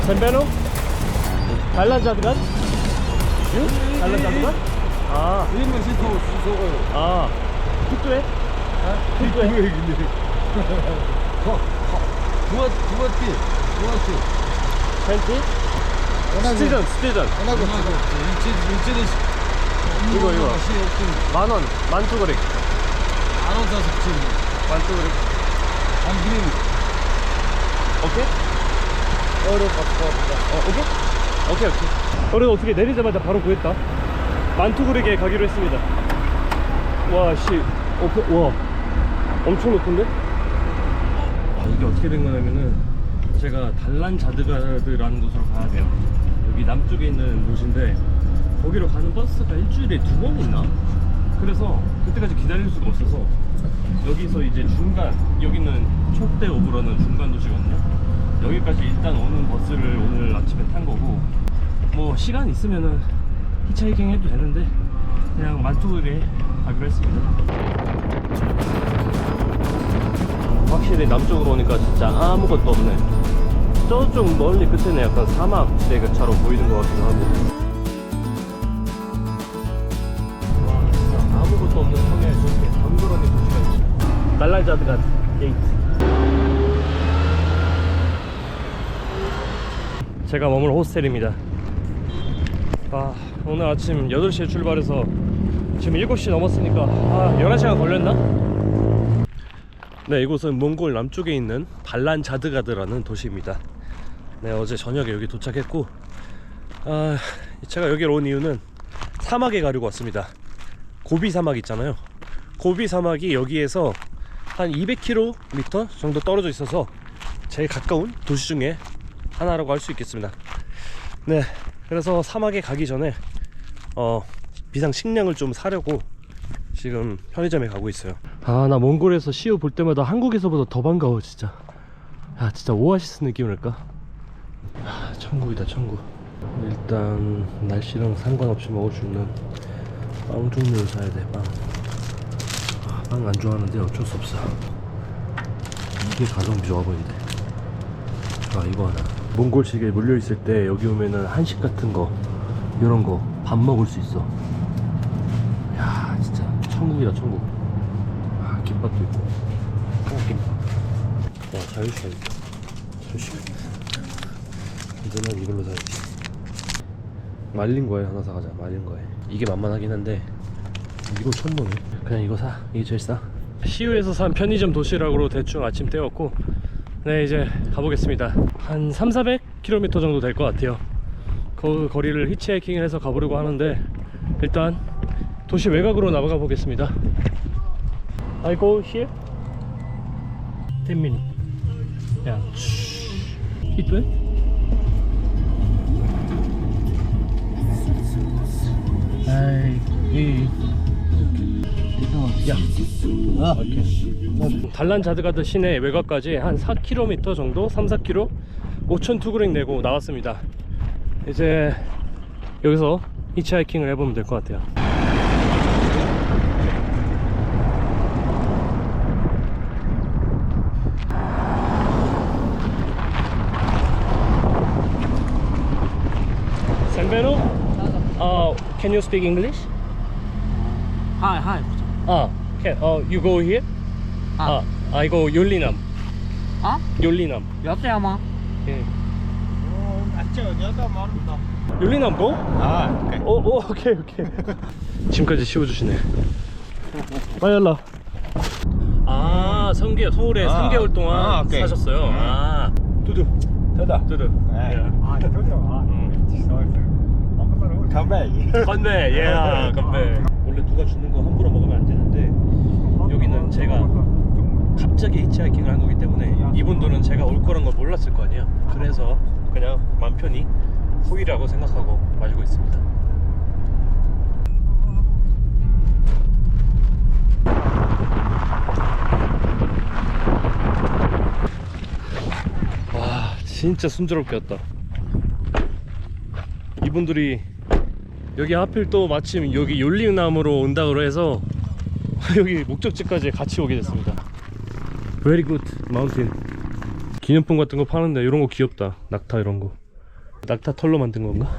샌베노? 달란 자드간? 응? 달란 자드간? 아, Ini masih tahu susu. 아, pitwe? pitwe? Dua ti. 팬티? 스티전. 이거. 만원, 만투그릭. 만투그릭. 오케이? 오케이. 우리 어떻게 내리자마자 바로 구했다. 만투그릭에 가기로 했습니다. 와, 와, 엄청 높은데? 이게 어떻게 된 거냐면은 제가 달란 자드가드라는 곳으로 가야 돼요. 여기 남쪽에 있는 곳인데 거기로 가는 버스가 일주일에 2번 있나? 그래서 그때까지 기다릴 수가 없어서 여기서 이제 중간, 여기는 촉대 오브라는 중간 도시거든요. 여기까지 일단 오는 버스를 오늘 아침에 탄 거고, 뭐 시간 있으면은 히치하이킹 해도 되는데 그냥 만투그릭에 가기로 했습니다. 확실히 남쪽으로 오니까 진짜 아무것도 없네. 저쪽 멀리 끝에는 약간 사막대처럼 보이는 것 같기도 하고. 와, 진짜 아무것도 없는 섬에 저렇게 덩그러니 도시가 있어. 달란자드가 게이트. 제가 머물 호스텔입니다. 아, 오늘 아침 8시에 출발해서 지금 7시 넘었으니까 11시간 걸렸나? 네, 이곳은 몽골 남쪽에 있는 달란자드가드라는 도시입니다. 네, 어제 저녁에 여기 도착했고, 제가 여기로 온 이유는 사막에 가려고 왔습니다. 고비 사막 있잖아요. 고비 사막이 여기에서 한 200km 정도 떨어져 있어서 제일 가까운 도시 중에 하나라고 할 수 있겠습니다. 네, 그래서 사막에 가기 전에 비상 식량을 좀 사려고 지금 편의점에 가고 있어요. 나 몽골에서 시오 볼 때마다 한국에서보다 더 반가워 진짜. 진짜 오아시스 느낌이랄까. 천국이다, 천국. 일단 날씨랑 상관없이 먹을 수 있는 빵 종류를 사야 돼. 빵 안 좋아하는데 어쩔 수 없어. 이게 가성비 좋아 보이는데. 이거 하나. 몽골식에 물려있을 때 여기 오면은 한식 같은 거, 이런 거 밥 먹을 수 있어. 야, 진짜 천국이다, 천국. 김밥도 있고. 한국김밥. 자유시간 있다. 자유시간. 이제는 이걸로 사야지. 말린 거에 하나 사가자. 말린 거에. 이게 만만하긴 한데 이거 처음 보네. 그냥 이거 사. 이게 제일 싸. 시우에서 산 편의점 도시락으로 대충 아침 때웠고, 네, 이제 가보겠습니다. 한 300-400km 정도 될 것 같아요. 그 거리를 히치하이킹을 해서 가보려고 하는데 일단 도시 외곽으로 나가 보겠습니다. I go here? 10 minutes. Yeah. It way? 달란자드가드 시내 외곽까지 한 4km 정도, 3-4km 5,000투그릭 내고 나왔습니다. 이제 여기서 히치하이킹을 해보면 될 것 같아요. 샌베노? Can you speak English? Hi. Can, you go here? I go Yollinam. Yollinam. Yotayama. 예. 여자 말입니다. 율리남 고? 오케이. 오케이. 지금까지 씌워주시네. 빨리 연락. 서울에 3개월 동안 오케이. 사셨어요. 두두. 됐다. 두두. 건배. 예. 건배. 원래 누가 주는 거 함부로 먹으면 안 되는데 여기는 제가 갑자기 히치하이킹을 한 거기 때문에 이분들은 제가 올 거란 걸 몰랐을 거 아니에요. 그래서 그냥 맘 편히 후기라고 생각하고 마시고 있습니다. 와, 진짜 순조롭게 왔다. 이분들이 여기 하필 또 마침 여기 욜리남으로 온다고 해서 여기 목적지까지 같이 오게 됐습니다. Very good mountain. 기념품 같은 거 파는데 이런 거 귀엽다. 낙타 이런 거. 낙타 털로 만든 건가?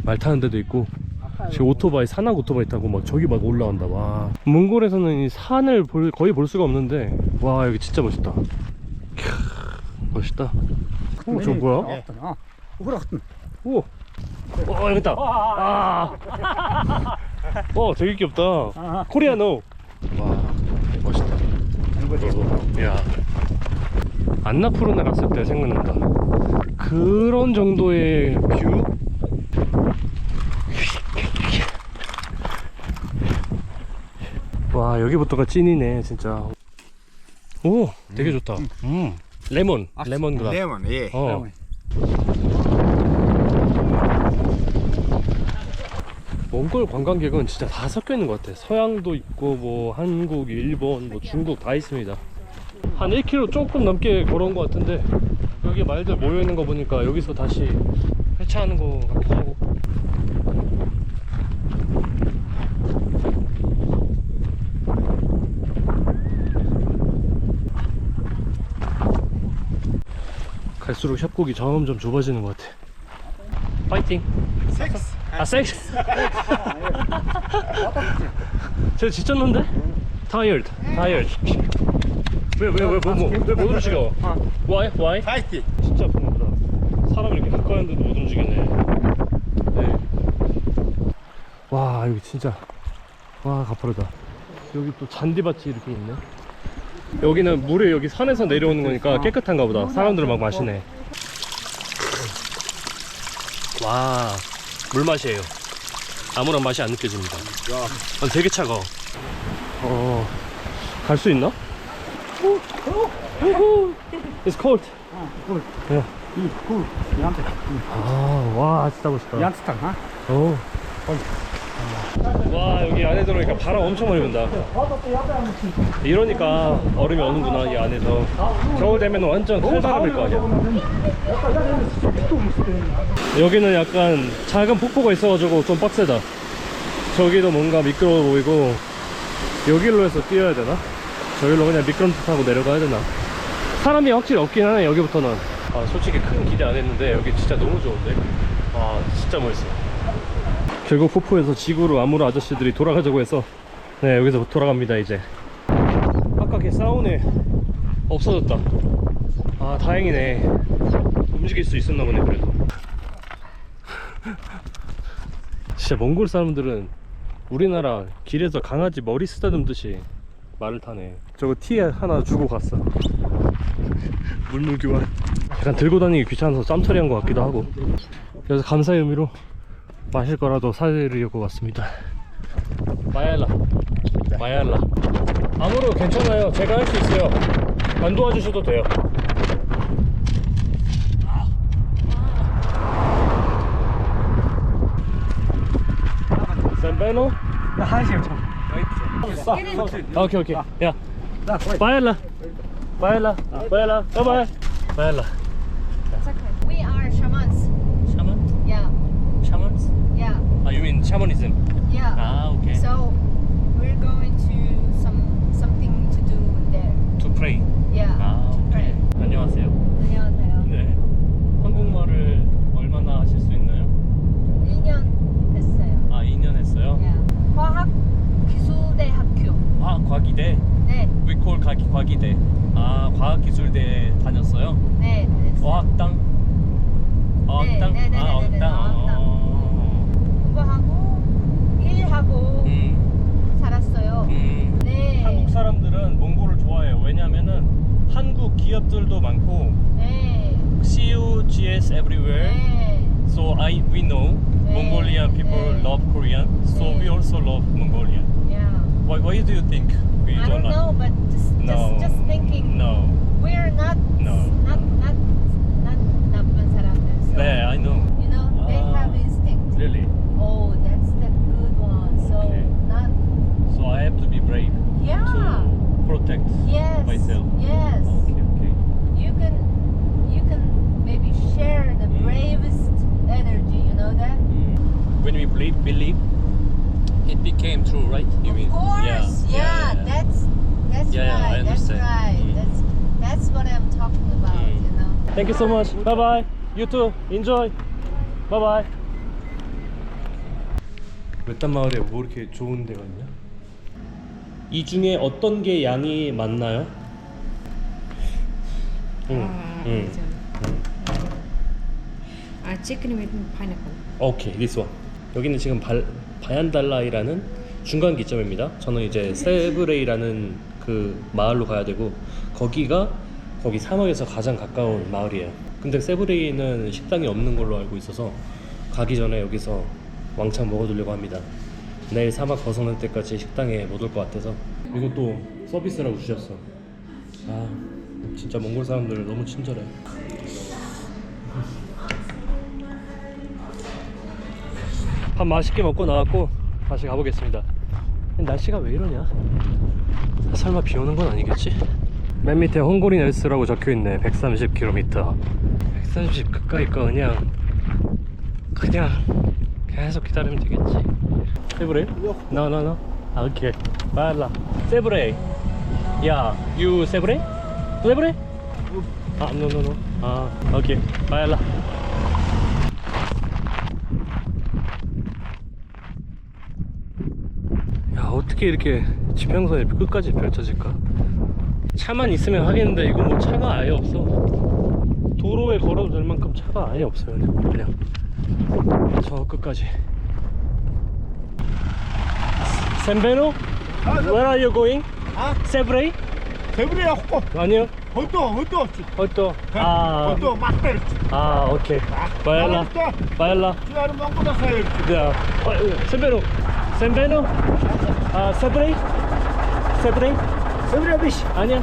말 타는 데도 있고. 지금 오토바이, 산악 오토바이 타고 막 저기 막 올라온다. 와. 몽골에서는 이 산을 거의 볼 수가 없는데, 와 여기 진짜 멋있다. 캬, 멋있다. 오, 저거 뭐야? 오, 여기 있다. 되게 귀엽다. 코리아노. 와, 멋있다. 야, 안나푸르나 갔을 때 생각난다. 그런 정도의 뷰? 와, 여기부터가 찐이네 진짜. 오, 되게 좋다. 레몬 그라. 레몬, 예. 몽골 관광객은 진짜 다 섞여 있는 것 같아. 서양도 있고 뭐 한국, 일본, 뭐 중국 다 있습니다. 한 1km 조금 넘게 걸어온 것 같은데 여기 말들 모여 있는 거 보니까 여기서 다시 회차하는 거 같기도 하고. 갈수록 협곡이 점점 좁아지는 것 같아. 파이팅! 섹스. 섹스! 쟤 지쳤는데? Tired. 왜 못 움직여? Why? 파이팅. 진짜 아픈가 보다. 사람 이렇게 가까이 하는데도 못 움직이네. 네. 와, 여기 진짜. 와, 가파르다. 여기 또 잔디밭이 이렇게 있네. 여기는 물이 여기 산에서 내려오는 거니까 깨끗한가 보다. 사람들은 막 마시네. 와, 물맛이에요. 아무런 맛이 안 느껴집니다. 되게 차가워. 갈 수 있나? It's cold. Yeah. 와, 진짜 멋있다. 와, 여기 안에 들어오니까 바람 엄청 많이 분다. 이러니까 얼음이 오는구나, 이 안에서. 겨울 되면 완전 칼바람일 거 아니야. 여기는 약간 작은 폭포가 있어가지고 좀 빡세다. 저기도 뭔가 미끄러워 보이고, 여기로 해서 뛰어야 되나? 저기로 그냥 미끄럼틀 타고 내려가야 되나? 사람이 확실히 없긴 하네, 여기부터는. 솔직히 큰 기대 안 했는데 여기 진짜 너무 좋은데? 진짜 멋있어. 결국 폭포에서 지구로 아무로 아저씨들이 돌아가자고 해서 네, 여기서 돌아갑니다. 이제 아까 걔 사우네 없어졌다. 다행이네. 움직일 수 있었나 보네. 그래도 진짜 몽골 사람들은 우리나라 길에서 강아지 머리 쓰다듬듯이 말을 타네. 저거 티에 하나 주고 갔어. 물물 교환. 약간 들고 다니기 귀찮아서 짬처리한 것 같기도 하고. 그래서 감사의 의미로 마실 거라도 사드리려고 왔습니다. 마얄라. 아무로 괜찮아요. 제가 할 수 있어요. 안 도와주셔도 돼요. 샌베노? 오케이. 야, 마얄라. 바이바이. It's okay. We are shamans. Shaman? Yeah. Shamans? Yeah. You mean shamanism? Yeah. Okay. So we're going to something to do there. To pray. Yeah. To pray. 안녕하세요. 안녕하세요. 네. 한국말을 얼마나 하실 수 있나요? 1년 했어요. 2년 했어요? Yeah. 과학기술대학교. 과기대? 네. We call 과기대. 과학기술대 다녔어요? 네. 어학당? 어학당? 네. 어학당. 공부하고 일하고 살았어요. 네. 한국 사람들은 몽골을 좋아해요. 왜냐면은 한국 기업들도 많고 네. CUGS everywhere. 네. So we know Mongolian people 네. love Korean. So 네. we also love Mongolian. Yeah. Why do you think we I don't like? know, but just thinking. No. We're not 나쁜 사람들. So, 네, I know. you know, they have instinct. Really? Oh, that's the good one. So Okay. not. So I have to be brave Yeah. to protect Yes. myself. Yes. Okay. You can maybe share the bravest energy. You know that? When we believe, it became true, right? You Of mean? course. Yeah. That's Yeah, yeah, I right. That's understand. right. That's what I'm talking about. You know. Thank you so much. Bye bye. You too. Enjoy. Bye bye. 외딴 마을에 뭐 이렇게 좋은 데가 있냐? 이 중에 어떤 게 양이 많나요? Chicken with pineapple. 오케이, this one. 여기는 지금 바얀달라이라는 중간 기점입니다. 저는 이제 세브레이라는 그 마을로 가야 되고 거기 사막에서 가장 가까운 마을이에요. 근데 세브레이는 식당이 없는 걸로 알고 있어서 가기 전에 여기서 왕창 먹어두려고 합니다. 내일 사막 벗어날 때까지 식당에 못 올 것 같아서. 이거 또 서비스라고 주셨어. 아, 진짜 몽골 사람들 너무 친절해. 밥 맛있게 먹고 나왔고 다시 가보겠습니다. 날씨가 왜 이러냐? 설마 비 오는 건 아니겠지? 맨 밑에 헝거리 넬스라고 적혀있네. 130km 130 가까이 거 그냥 계속 기다리면 되겠지. 세브레이? No. 아, 오케이. 빨라. 세브레이. 야, you 세브레이? 세브레이? 아, no. 아, 오케이. 빨라. 야, 어떻게 이렇게 지평선이 끝까지 펼쳐질까? 차만 있으면 하겠는데 이거 뭐 차가 아예 없어. 도로에 걸어도 될 만큼 차가 아예 없어요. 그냥 저 끝까지. 샘베노? Where are you going? 아? 세브레이? 세브레야 호고. 아니요. 어떠. 아, 어떠 막대. 아, 오케이. 바일라. 지금 먹고다 사요. 야, 샘베노? 아, 세브레이? 세브레야 비시. 아니야.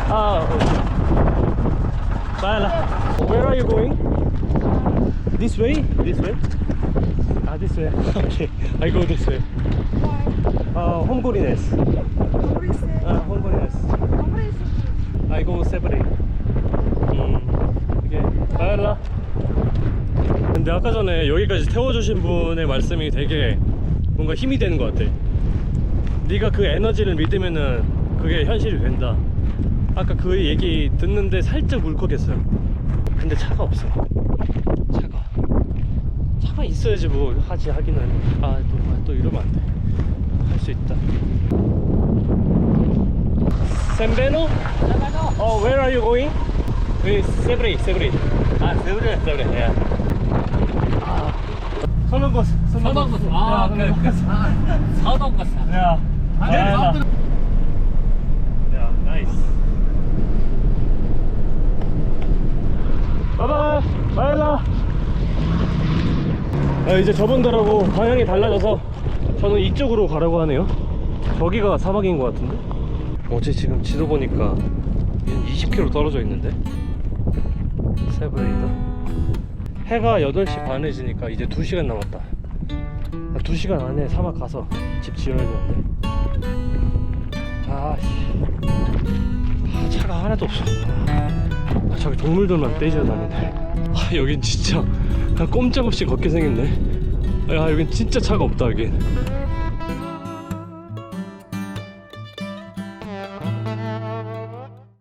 아, 바일라. Where are you going? This way? Ah, this way. Okay, I go this way. 홈고리네스. 홈고리네스. I go 세브레이. 이게 바일라. 근데 아까 전에 여기까지 태워주신 분의 말씀이 되게 뭔가 힘이 되는 것 같아. 네가 그 에너지를 믿으면은 그게 현실이 된다. 아까 그 얘기 듣는데 살짝 울컥했어요. 근데 차가 없어. 차가 있어야지 뭐 하기는. 또 이러면 안 돼. 할 수 있다. 샘베노? Where are you going? 세브레이. 아, 세브레이. 예. 서동거스. 아, 서동거스. 야, 나이스. 바이라. 이제 저분들하고 방향이 달라져서 저는 이쪽으로 가라고 하네요. 저기가 사막인 것 같은데? 어제 지금 지도 보니까 20km 떨어져 있는데? 세브레이다. 해가 8시 반에 지니까 이제 2시간 남았다. 2시간 안에 사막 가서 집 지어야 되는데. 차가 하나도 없어. 저기 동물들만 떼지어 다니네. 여긴 진짜 꼼짝없이 걷게 생겼네. 여긴 진짜 차가 없다. 여긴